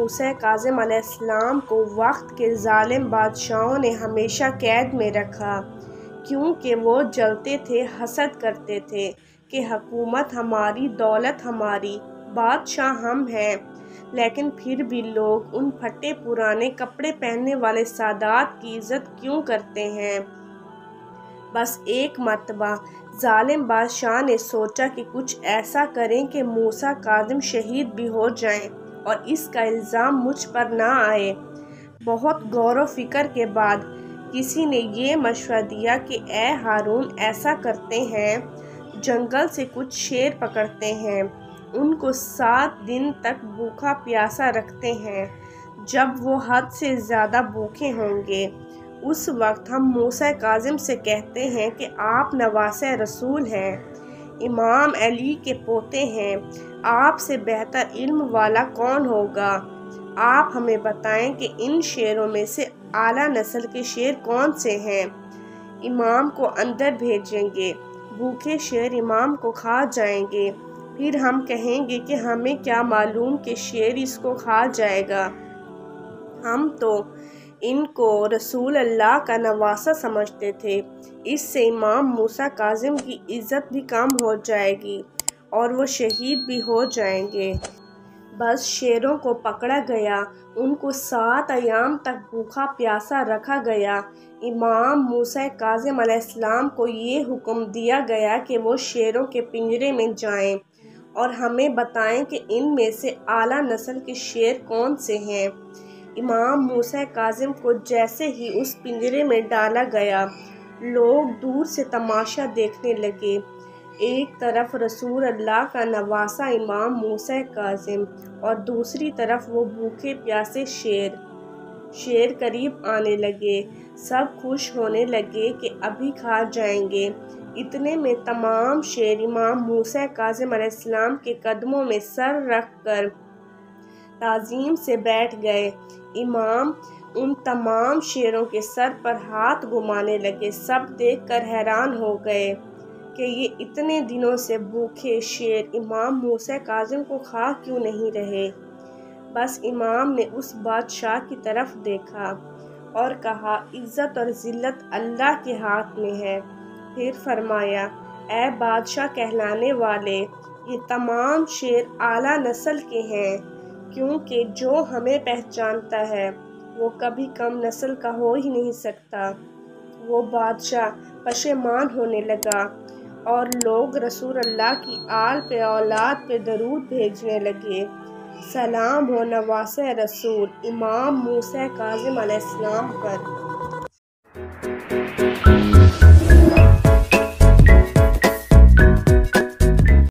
موسیٰ کاظم علیہ السلام کو وقت کے ظالم بادشاہوں نے ہمیشہ قید میں رکھا، کیونکہ وہ جلتے تھے، حسد کرتے تھے کہ حکومت ہماری، دولت ہماری، بادشاہ ہم ہیں۔ لیکن پھر بھی لوگ ان پھٹے پرانے کپڑے پہننے والے سادات کی عزت کیوں کرتے ہیں؟ بس ایک مرتبہ ظالم بادشاہ نے سوچا کہ کچھ ایسا کریں کہ موسیٰ کاظم شہید بھی ہو جائیں اور اس کا الزام مجھ پر نہ آئے۔ بہت غور و فکر کے بعد کسی نے یہ مشورہ دیا کہ اے ہارون، ایسا کرتے ہیں، جنگل سے کچھ شیر پکڑتے ہیں، ان کو 7 دن تک بھوکا پیاسا رکھتے ہیں۔ جب وہ حد سے زیادہ بھوکے ہوں گے، اس وقت ہم موسیٰ کاظم سے کہتے ہیں کہ آپ نواسۂ رسول ہیں، امام علی کے پوتے ہیں، آپ سے بہتر علم والا کون ہوگا؟ آپ ہمیں بتائیں کہ ان شیروں میں سے اعلیٰ نسل کے شیر کون سے ہیں؟ امام کو اندر بھیجیں گے، بھوکے شیر امام کو کھا جائیں گے، پھر ہم کہیں گے کہ ہمیں کیا معلوم کہ شیر اس کو کھا جائے گا، ہم تو ان کو رسول اللہ کا نواسہ سمجھتے تھے۔ اس سے امام موسیٰ کاظم کی عزت بھی کم ہو جائے گی اور وہ شہید بھی ہو جائیں گے۔ بس شیروں کو پکڑا گیا، ان کو 7 ایام تک بھوکا پیاسا رکھا گیا۔ امام موسیٰ کاظم علیہ السلام کو یہ حکم دیا گیا کہ وہ شیروں کے پنجرے میں جائیں اور ہمیں بتائیں کہ ان میں سے اعلیٰ نسل کے شیر کون سے ہیں۔ امام موسیٰ کاظم کو جیسے ہی اس پنجرے میں ڈالا گیا، لوگ دور سے تماشا دیکھنے لگے۔ ایک طرف رسول اللہ کا نواسہ امام موسیٰ کاظم اور دوسری طرف وہ بھوکے پیاسے شیر قریب آنے لگے۔ سب خوش ہونے لگے کہ ابھی کھا جائیں گے۔ اتنے میں تمام شیر امام موسیٰ کاظم علیہ السلام کے قدموں میں سر رکھ کر تعظیم سے بیٹھ گئے۔ امام ان تمام شیروں کے سر پر ہاتھ گھمانے لگے۔ سب دیکھ کر حیران ہو گئے کہ یہ اتنے دنوں سے بھوکے شیر امام موسیٰ کاظم کو کھا کیوں نہیں رہے۔ بس امام نے اس بادشاہ کی طرف دیکھا اور کہا، عزت اور ذلت اللہ کے ہاتھ میں ہے۔ پھر فرمایا، اے بادشاہ کہلانے والے، یہ تمام شیر اعلیٰ نسل کے ہیں، کیونکہ جو ہمیں پہچانتا ہے وہ کبھی کم نسل کا ہو ہی نہیں سکتا۔ وہ بادشاہ پشیمان ہونے لگا اور لوگ رسول اللہ کی آل پہ اولاد پہ درود بھیجنے لگے۔ سلام ہو نواسۂ رسول امام موسیٰ کاظم علیہ السلام پر۔